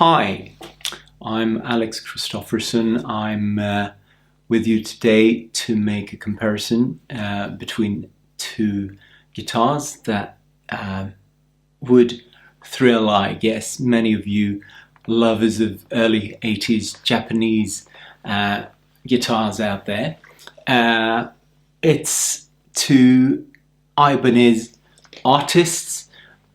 Hi, I'm Alex Christofferson. I'm with you today to make a comparison between two guitars that would thrill, I guess, many of you lovers of early 80s Japanese guitars out there. It's two Ibanez Artists,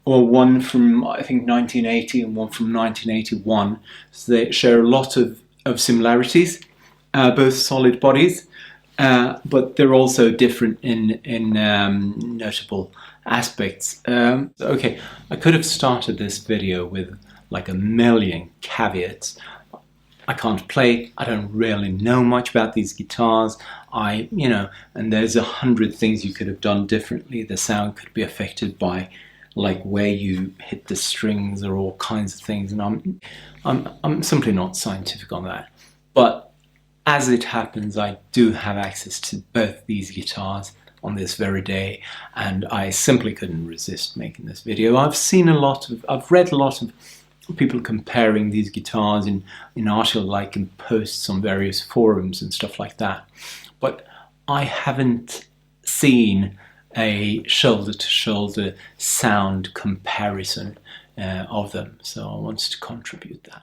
or one from I think 1980 and one from 1981. So they share a lot of similarities, both solid bodies, but they're also different in notable aspects. Okay, I could have started this video with like a million caveats. I can't play, I don't really know much about these guitars, and there's 100 things you could have done differently. The sound could be affected by like where you hit the strings or all kinds of things, and I'm simply not scientific on that. But as it happens, I do have access to both these guitars on this very day, and I simply couldn't resist making this video. I've read a lot of people comparing these guitars in articles, like in posts on various forums and stuff like that, but I haven't seen a shoulder-to-shoulder sound comparison of them, so I wanted to contribute that.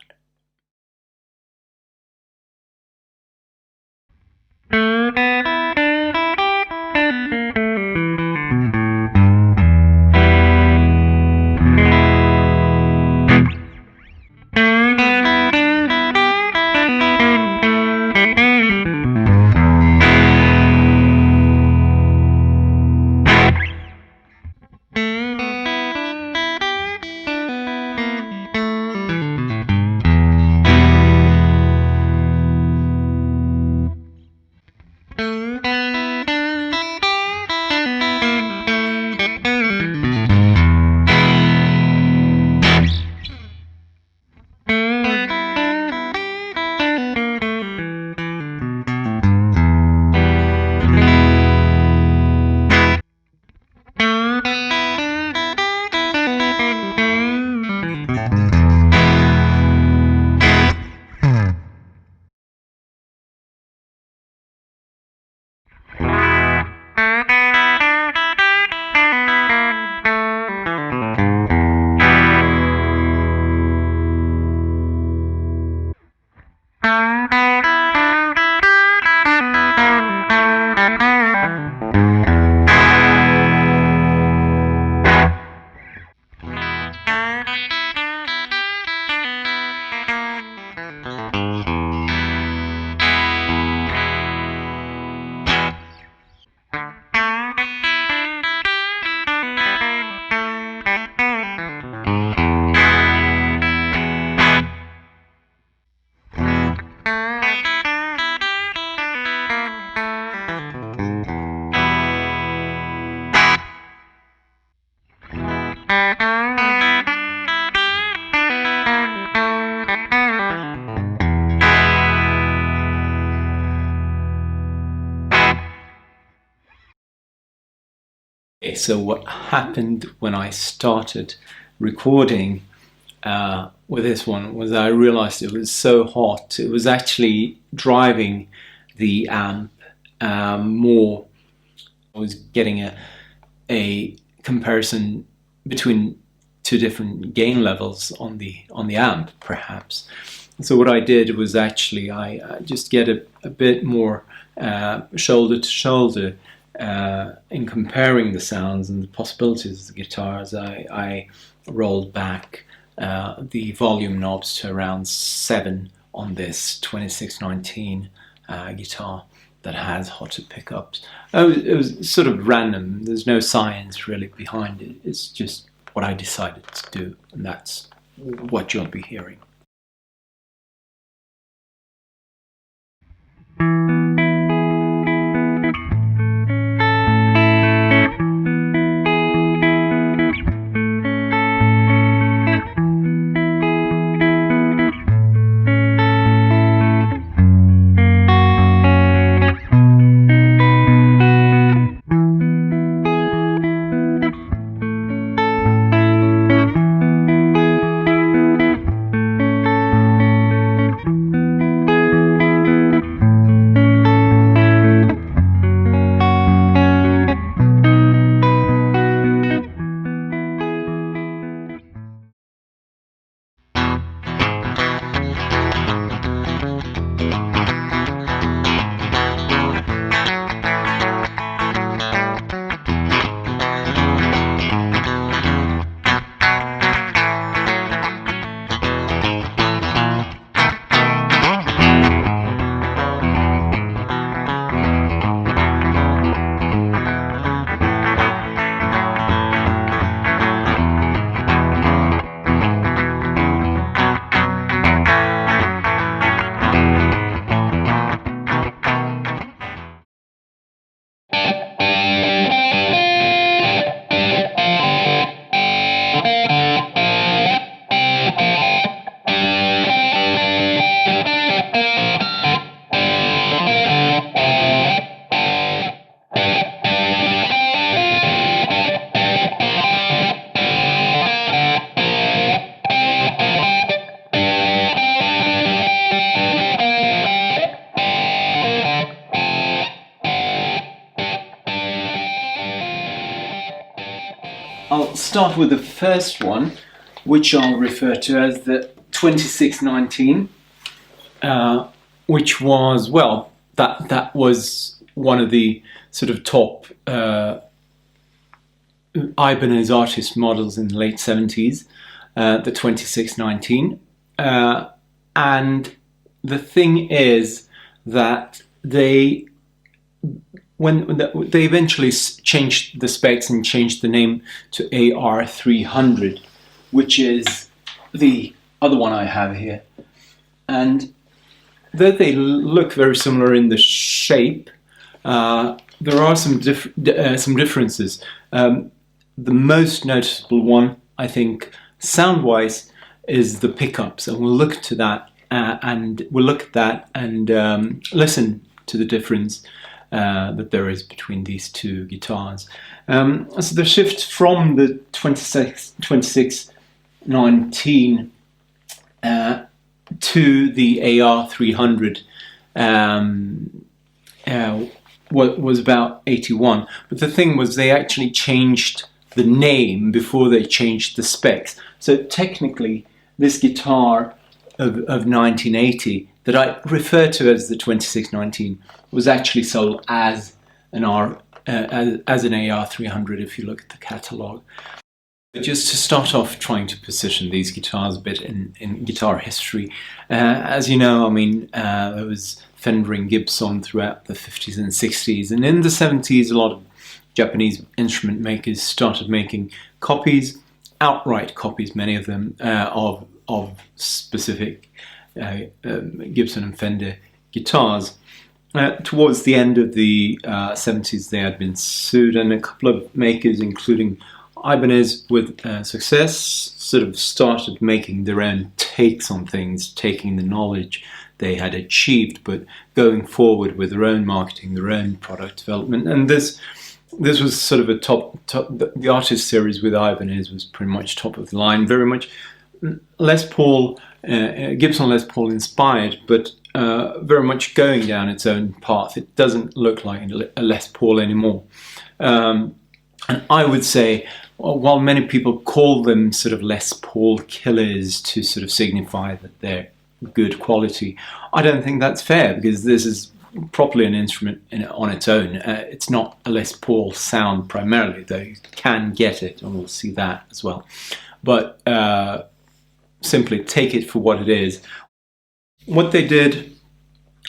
Okay, so what happened when I started recording with this one was I realized it was so hot. It was actually driving the amp more. I was getting a comparison between two different gain levels on the amp, perhaps. So what I did was actually I just get a bit more shoulder to shoulder in comparing the sounds and the possibilities of the guitars. I rolled back the volume knobs to around 7 on this 2619 guitar that has hotter pickups. It was sort of random. There's no science really behind it. It's just what I decided to do, and that's what you'll be hearing. start with the first one, which I'll refer to as the 2619, which was, well, that was one of the sort of top Ibanez Artist models in the late 70s, the 2619. And the thing is that they eventually changed the specs and changed the name to AR-300, which is the other one I have here. And though they look very similar in the shape, there are some differences. The most noticeable one, I think, sound-wise, is the pickups, and we'll look to that and listen to the difference that there is between these two guitars. So the shift from the 2619 to the AR-300 was about 81. But the thing was, they actually changed the name before they changed the specs. So technically, this guitar of 1980 that I refer to as the 2619 was actually sold as an AR-300 if you look at the catalogue. Just to start off, trying to position these guitars a bit in guitar history. As you know, I mean, there was Fender and Gibson throughout the 50s and 60s, and in the 70s a lot of Japanese instrument makers started making copies, outright copies, many of them, of specific Gibson and Fender guitars. Towards the end of the 70s they had been sued, and a couple of makers, including Ibanez with success, sort of started making their own takes on things, taking the knowledge they had achieved, but going forward with their own marketing, their own product development. And this was sort of a top the Artist series with Ibanez was pretty much top of the line, very much Les Paul, Gibson Les Paul inspired, but very much going down its own path. It doesn't look like a Les Paul anymore. And I would say, while many people call them sort of Les Paul killers to sort of signify that they're good quality, I don't think that's fair, because this is properly an instrument on its own. It's not a Les Paul sound primarily, though you can get it, and we'll see that as well. But simply take it for what it is. What they did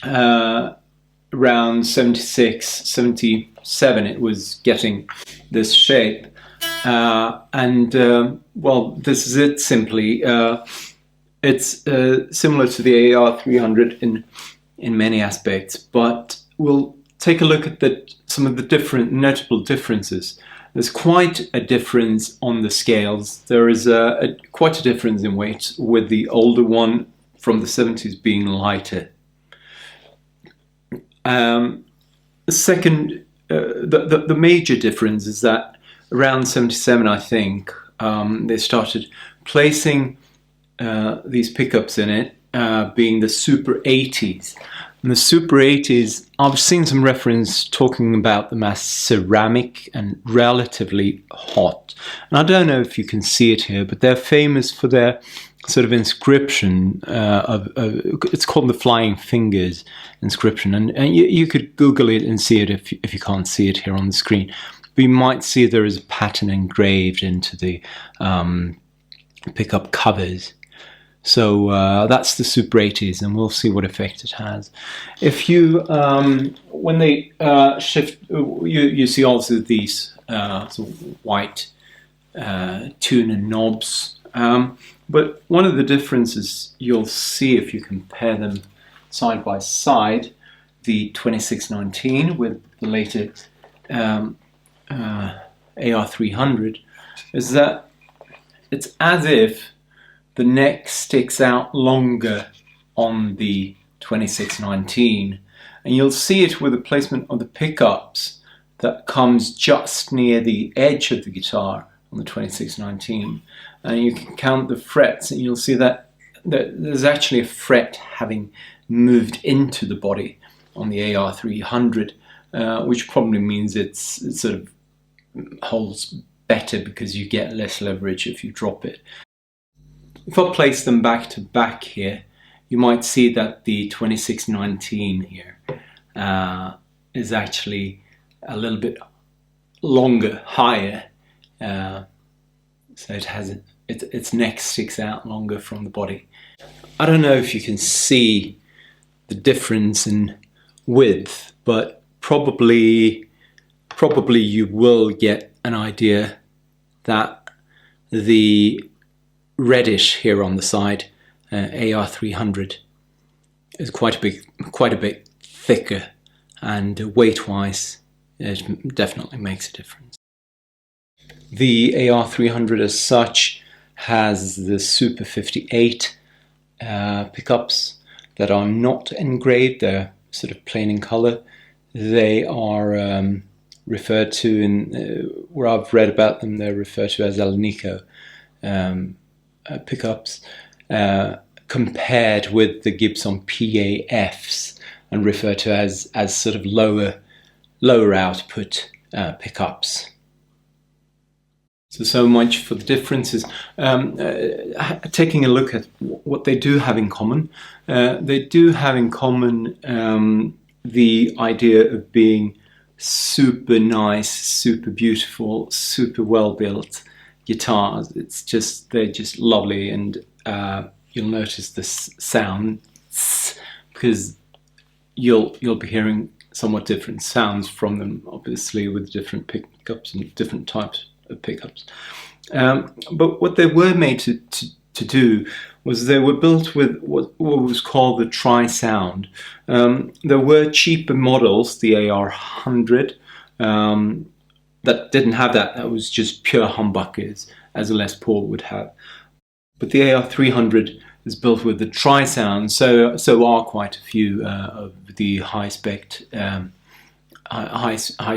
around 76, 77, it was getting this shape. Well, this is it simply. It's similar to the AR-300 in many aspects, but we'll take a look at some of the different notable differences. There's quite a difference on the scales. There is quite a difference in weight, with the older one from the 70s being lighter. Second, the major difference is that around 77, I think, they started placing these pickups in it, being the Super 80s. And the Super 80s, I've seen some reference talking about them as ceramic and relatively hot. And I don't know if you can see it here, but they're famous for their sort of inscription it's called the Flying Fingers inscription. And you could Google it and see it if you can't see it here on the screen. But you might see there is a pattern engraved into the pickup covers. So that's the Super 80s, and we'll see what effect it has. If you, when they shift, you see also these sort of white tuner knobs. But one of the differences you'll see if you compare them side by side, the 2619 with the later AR-300, is that it's as if the neck sticks out longer on the 2619, and you'll see it with the placement of the pickups that comes just near the edge of the guitar on the 2619, and you can count the frets, and you'll see that there's actually a fret having moved into the body on the AR-300, which probably means it sort of holds better because you get less leverage if you drop it. If I place them back to back here, you might see that the 2619 here is actually a little bit longer, higher, so it has its neck sticks out longer from the body. I don't know if you can see the difference in width, but probably you will get an idea that the reddish here on the side, AR-300, is quite a bit thicker, and weight-wise, it definitely makes a difference. The AR-300 as such has the Super 58 pickups that are not engraved. They're sort of plain in color. They are referred to in where I've read about them, they're referred to as El Nico pickups, compared with the Gibson PAFs, and referred to as sort of lower output pickups. So much for the differences. Taking a look at what they do have in common, they do have in common the idea of being super nice, super beautiful, super well built guitars. They're just lovely, and you'll notice the sound, because you'll be hearing somewhat different sounds from them, obviously, with different pickups and different types of pickups. But what they were made to do was they were built with what was called the tri-sound. There were cheaper models, the AR-100, that didn't have that. That was just pure humbuckers, as a Les Paul would have. But the AR-300 is built with the tri-sound, so are quite a few of the high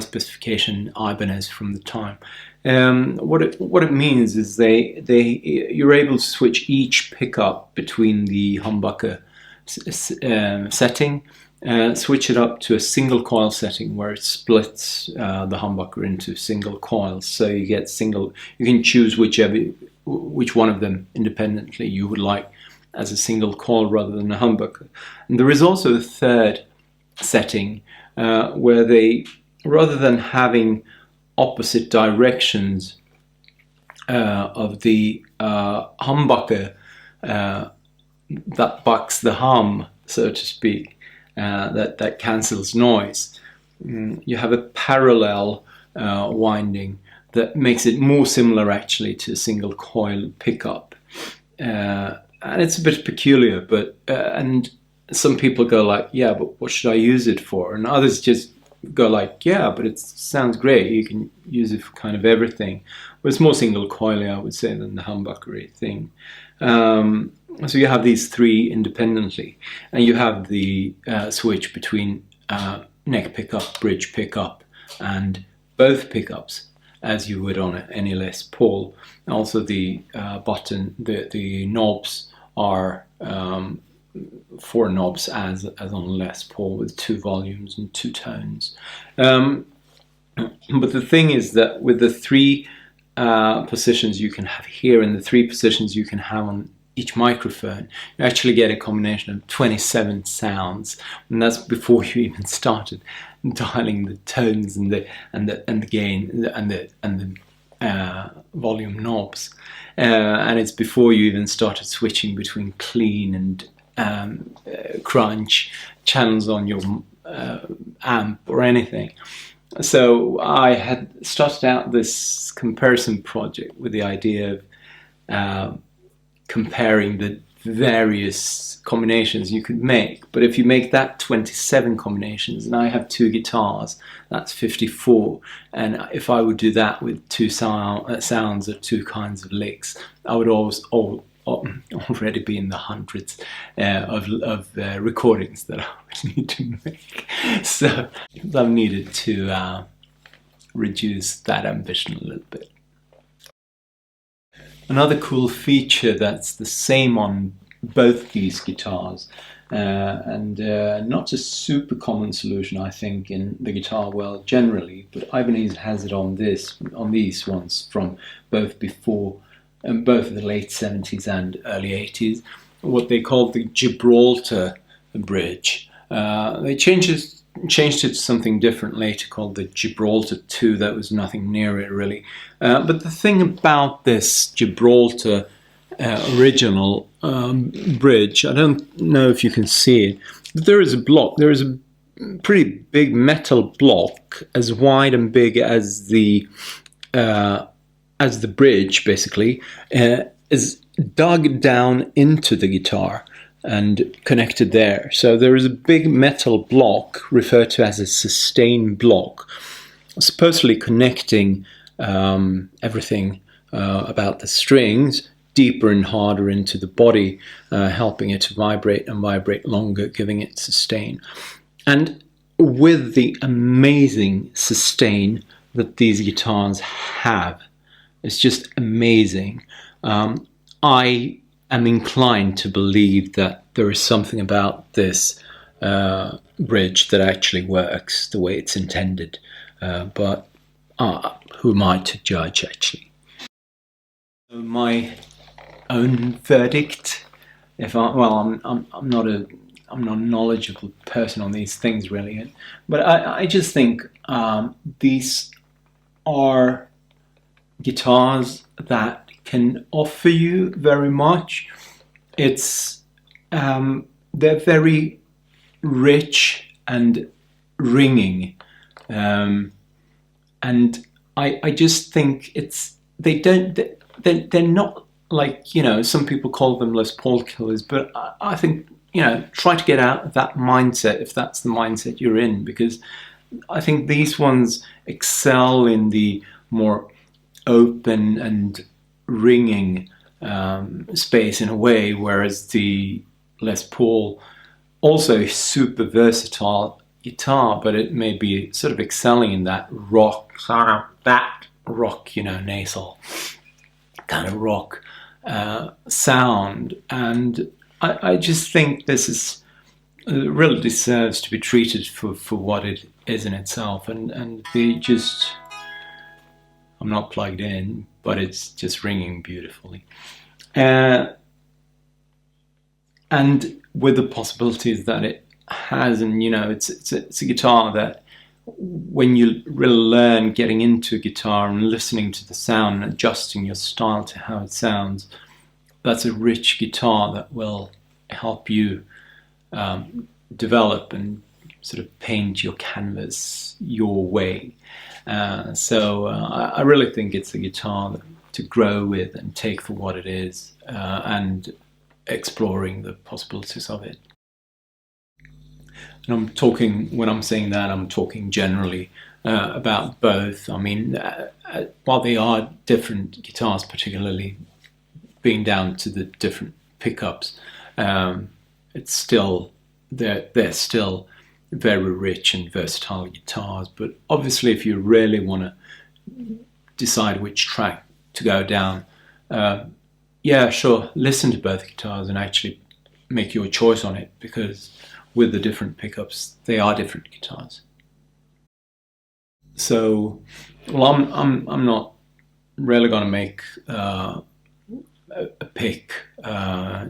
specification Ibanez from the time. What it means is you're able to switch each pickup between the humbucker setting, switch it up to a single coil setting where it splits the humbucker into single coils. So you get single. You can choose which one of them independently you would like as a single coil rather than a humbucker. And there is also a third setting where they, rather than having opposite directions of the humbucker that bucks the hum, so to speak, that cancels noise, you have a parallel winding that makes it more similar actually to a single coil pickup. And it's a bit peculiar, but and some people go like, yeah, but what should I use it for? And others just go like, yeah, but it sounds great, you can use it for kind of everything. But it's more single coily, I would say, than the humbuckery thing. So you have these three independently, and you have the switch between neck pickup, bridge pickup, and both pickups, as you would on any Les Paul. Also the button, the knobs are 4 knobs as on Les Paul, with 2 volumes and 2 tones. But the thing is that with the 3 positions you can have here and the 3 positions you can have on each microphone, you actually get a combination of 27 sounds, and that's before you even started dialing the tones and the gain and the volume knobs, and it's before you even started switching between clean and crunch channels on your amp or anything. So I had started out this comparison project with the idea of comparing the various combinations you could make. But if you make that 27 combinations, and I have 2 guitars, that's 54. And if I would do that with 2 sounds or 2 kinds of licks, I would already be in the hundreds of recordings that I would need to make. So I've needed to reduce that ambition a little bit. Another cool feature that's the same on both these guitars and not a super common solution, I think, in the guitar world generally. But Ibanez has it on these ones from both the late 70s and early 80s. What they called the Gibraltar bridge. They changed it to something different later, called the Gibraltar 2. That was nothing near it, really. But the thing about this Gibraltar original bridge, I don't know if you can see it, but there is a block. There is a pretty big metal block, as wide and big as the bridge, basically, is dug down into the guitar and connected there. So there is a big metal block referred to as a sustain block, supposedly connecting everything about the strings deeper and harder into the body, helping it to vibrate and vibrate longer, giving it sustain. And with the amazing sustain that these guitars have, it's just amazing. I am inclined to believe that there is something about this bridge that actually works the way it's intended, but who am I to judge, actually? My own verdict, I'm not a knowledgeable person on these things, really, but I just think these are guitars that can offer you very much. It's they're very rich and ringing, and I just think they're not like, you know, some people call them Les Paul killers, but I think, you know, try to get out of that mindset if that's the mindset you're in, because I think these ones excel in the more open and ringing space in a way, whereas the Les Paul, also a super versatile guitar, but it may be sort of excelling in that rock, you know, nasal kind of rock sound. And I just think this is really deserves to be treated for what it is in itself, and they just, I'm not plugged in, but it's just ringing beautifully, and with the possibilities that it has. And you know, it's a guitar that, when you really learn getting into a guitar and listening to the sound and adjusting your style to how it sounds, that's a rich guitar that will help you develop and sort of paint your canvas your way. So I really think it's a guitar to grow with and take for what it is, and exploring the possibilities of it. And I'm talking, when I'm saying that, I'm talking generally about both. I mean, while they are different guitars, particularly being down to the different pickups, it's still, they're still very rich and versatile guitars. But obviously, if you really want to decide which track to go down, yeah, sure, listen to both guitars and actually make your choice on it, because with the different pickups, they are different guitars. So, well, I'm not really going to make a pick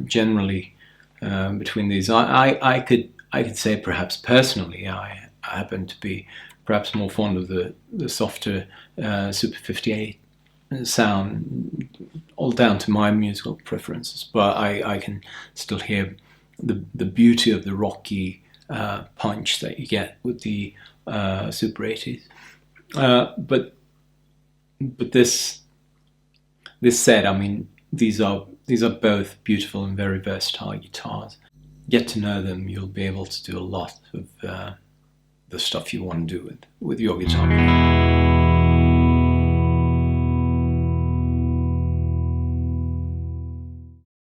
generally between these. I could say, perhaps personally, I happen to be perhaps more fond of the softer Super 58 sound, all down to my musical preferences. But I can still hear the beauty of the rocky punch that you get with the Super 80s. But this said, I mean, these are both beautiful and very versatile guitars. Get to know them, you'll be able to do a lot of the stuff you want to do with your guitar.